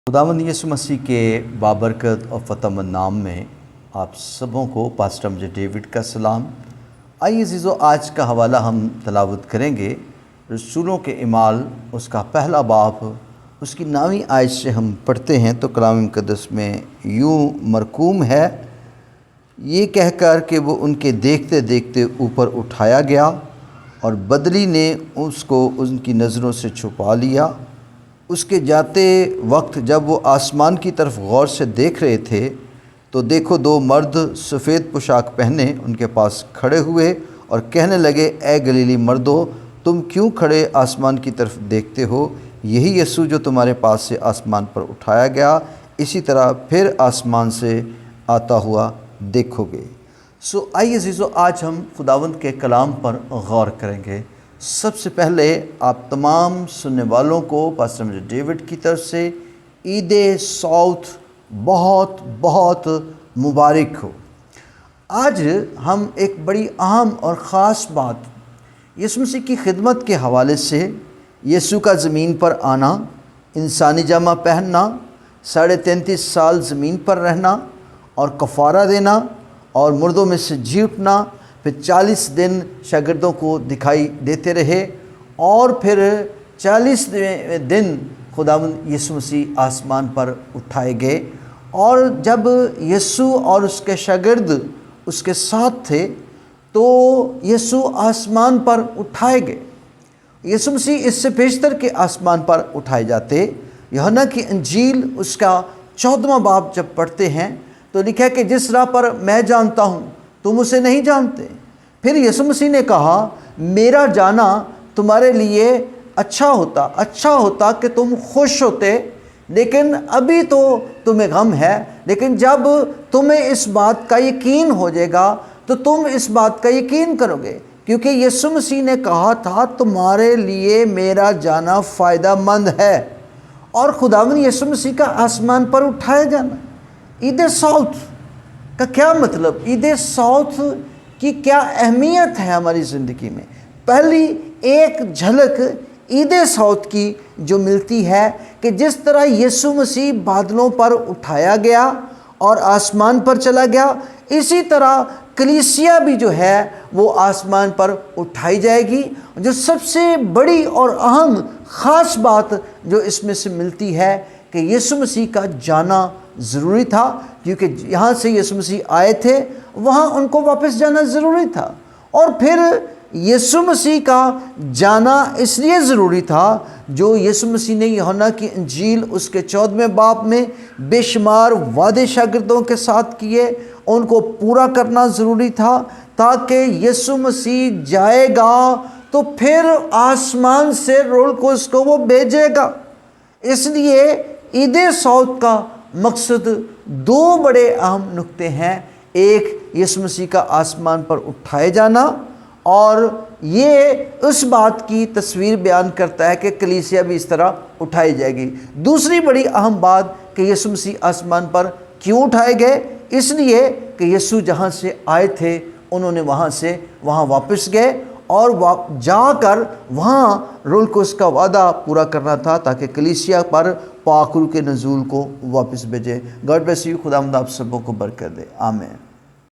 खुदावंद यीशु मसीह के बाबरकत और फ़तहमंद नाम में आप सबों को पास्टर अमजद डेविड का सलाम। आइए अज़ीज़ों, आज का हवाला हम तलावत करेंगे रसूलों के इमाल उसका पहला बाब, उसकी 9वीं आयत से हम पढ़ते हैं तो कलाम मुक़द्दस में यूँ मरकूम है, ये कहकर कि वो उनके देखते देखते ऊपर उठाया गया और बदली ने उसको उनकी नज़रों से छुपा लिया। उसके जाते वक्त जब वो आसमान की तरफ गौर से देख रहे थे तो देखो दो मर्द सफ़ेद पोशाक पहने उनके पास खड़े हुए और कहने लगे, ए गलीली मर्दों, तुम क्यों खड़े आसमान की तरफ देखते हो? यही यीशु जो तुम्हारे पास से आसमान पर उठाया गया, इसी तरह फिर आसमान से आता हुआ देखोगे। आइए अज़ीज़ों, आज हम खुदावंद के कलाम पर गौर करेंगे। सबसे पहले आप तमाम सुनने वालों को पास्टर अमजद डेविड की तरफ से ईद सौत बहुत बहुत मुबारक हो। आज हम एक बड़ी अहम और ख़ास बात यीशु मसीह की खिदमत के हवाले से, यीशु का ज़मीन पर आना, इंसानी जामा पहनना, 33.5 साल ज़मीन पर रहना और कफ़ारा देना और मुर्दों में से जी उठना, फिर 40 दिन शागिर्दों को दिखाई देते रहे और फिर 40 दिन खुदावंद यीशु मसीह आसमान पर उठाए गए। और जब यीशु और उसके शागिर्द उसके साथ थे तो यीशु आसमान पर उठाए गए। यीशु मसीह इससे पेशतर के आसमान पर उठाए जाते। यूहन्ना की इंजील उसका 14वां बाब जब पढ़ते हैं तो लिखा है कि जिस राह पर मैं जानता हूँ तुम उसे नहीं जानते। फिर यीशु मसीह ने कहा, मेरा जाना तुम्हारे लिए अच्छा होता कि तुम खुश होते, लेकिन अभी तो तुम्हें गम है। लेकिन जब तुम्हें इस बात का यकीन हो जाएगा तो तुम इस बात का यकीन करोगे, क्योंकि यीशु मसीह ने कहा था तुम्हारे लिए मेरा जाना फ़ायदेमंद है। और खुदावंद यीशु मसीह का आसमान पर उठाया जाना, ईद सौत का क्या मतलब, ईद सौत की क्या अहमियत है हमारी ज़िंदगी में। पहली एक झलक ईद सौत की जो मिलती है कि जिस तरह यीशु मसीह बादलों पर उठाया गया और आसमान पर चला गया, इसी तरह कलीसिया भी जो है वो आसमान पर उठाई जाएगी। जो सबसे बड़ी और अहम ख़ास बात जो इसमें से मिलती है कि यीशु मसीह का जाना ज़रूरी था, क्योंकि यहाँ से यीशु मसीह आए थे वहाँ उनको वापस जाना ज़रूरी था। और फिर यीशु मसीह का जाना इसलिए ज़रूरी था जो यीशु मसीह ने यूहन्ना की इंजील उसके 14वें बाब में बेशुमार वादे शागिर्दों के साथ किए, उनको पूरा करना ज़रूरी था, ताकि यीशु मसीह जाएगा तो फिर आसमान से रूह कुद्स को वो भेजेगा। इसलिए ईद सौत का मकसद 2 बड़े अहम नुक्ते हैं। एक, यीशु मसीह का आसमान पर उठाए जाना, और ये उस बात की तस्वीर बयान करता है कि कलीसिया भी इस तरह उठाई जाएगी। दूसरी बड़ी अहम बात कि यीशु मसीह आसमान पर क्यों उठाए गए, इसलिए कि यीशु जहाँ से आए थे उन्होंने वहाँ से वहाँ वापस गए और जाकर वहाँ रूह कुद्स का वादा पूरा करना था, ताकि कलीसिया पर पाक रूह के नज़ूल को वापस भेजे। God bless you. खुदावंद आप सबों को बरकत दे। आमीन।